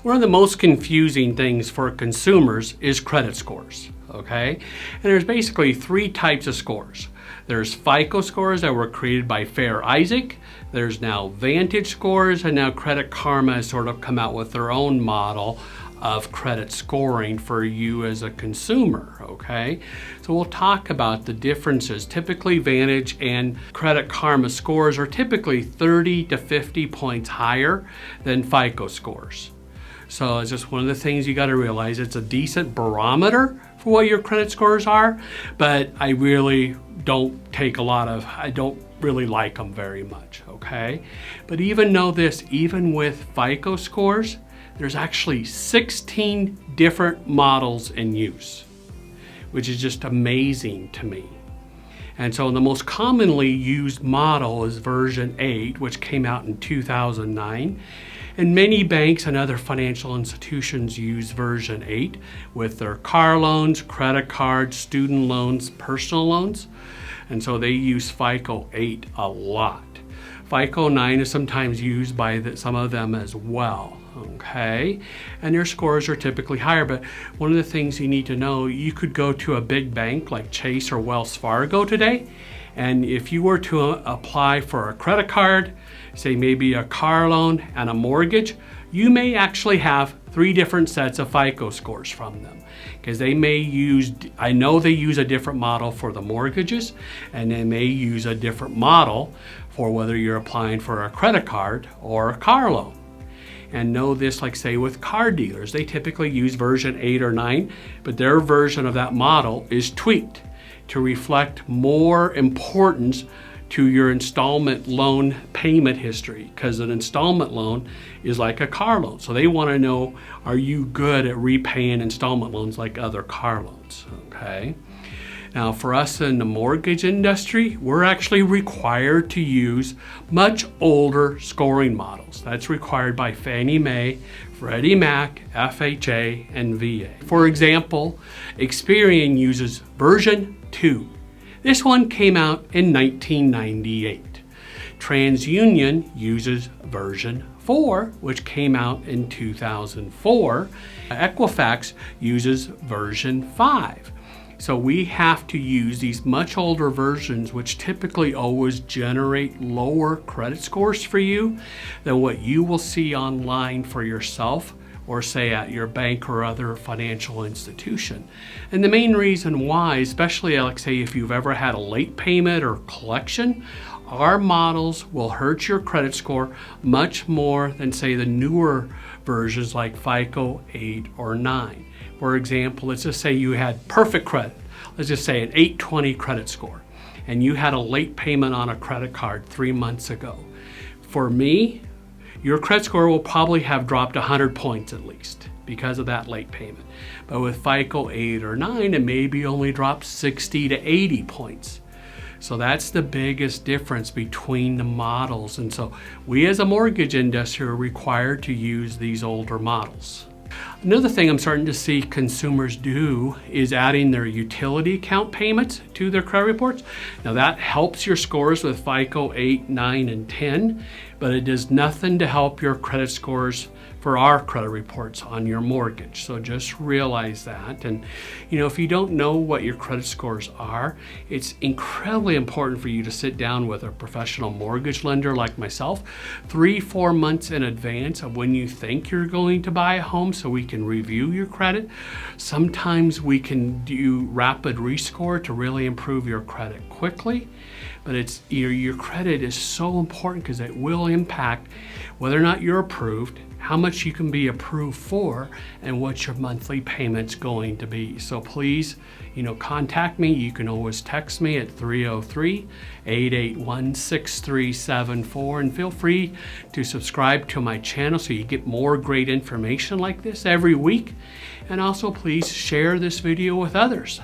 One of the most confusing things for consumers is credit scores, okay? And there's basically three types of scores. There's FICO scores that were created by Fair Isaac. There's now Vantage scores, and now Credit Karma has sort of come out with their own model of credit scoring for you as a consumer, okay? So we'll talk about the differences. Typically, Vantage and Credit Karma scores are typically 30 to 50 points higher than FICO scores. So it's just one of the things you got to realize. It's a decent barometer for what your credit scores are, but I really don't I don't really like them very much, okay? But even know this, even with FICO scores, there's actually 16 different models in use, which is just amazing to me. And so the most commonly used model is version 8, which came out in 2009. And many banks and other financial institutions use version 8 with their car loans, credit cards, student loans, personal loans. And so they use FICO 8 a lot. FICO 9 is sometimes used by some of them as well, okay? And their scores are typically higher, but one of the things you need to know, you could go to a big bank like Chase or Wells Fargo today, and if you were to apply for a credit card, say maybe a car loan and a mortgage, you may actually have 3 different sets of FICO scores from them. Because they may use, I know they use a different model for the mortgages, and they may use a different model for whether you're applying for a credit card or a car loan. And know this, like say with car dealers, they typically use version 8 or 9, but their version of that model is tweaked to reflect more importance to your installment loan payment history, because an installment loan is like a car loan. So they want to know, are you good at repaying installment loans like other car loans, okay? Now for us in the mortgage industry, we're actually required to use much older scoring models. That's required by Fannie Mae, Freddie Mac, FHA, and VA. For example, Experian uses version 2. This one came out in 1998. TransUnion uses version 4, which came out in 2004. Equifax uses version 5. So we have to use these much older versions, which typically always generate lower credit scores for you than what you will see online for yourself, or say at your bank or other financial institution. And the main reason why, especially like say if you've ever had a late payment or collection, our models will hurt your credit score much more than say the newer versions like FICO 8 or 9. For example, let's just say you had perfect credit. Let's just say an 820 credit score, and you had a late payment on a credit card 3 months ago. For me, your credit score will probably have dropped 100 points at least because of that late payment. But with FICO 8 or 9, it maybe only dropped 60 to 80 points. So that's the biggest difference between the models. And so we as a mortgage industry are required to use these older models. Another thing I'm starting to see consumers do is adding their utility account payments to their credit reports. Now that helps your scores with FICO 8, 9, and 10, but it does nothing to help your credit scores for our credit reports on your mortgage. So just realize that. And you know, if you don't know what your credit scores are, it's incredibly important for you to sit down with a professional mortgage lender like myself 3-4 months in advance of when you think you're going to buy a home, so we can review your credit. Sometimes we can do rapid rescore to really improve your credit quickly, but it's your credit is so important because it will impact whether or not you're approved, how much you can be approved for, and what your monthly payment's going to be. So please, contact me. You can always text me at 303-881-6374, and feel free to subscribe to my channel so you get more great information like this every week. And also please share this video with others.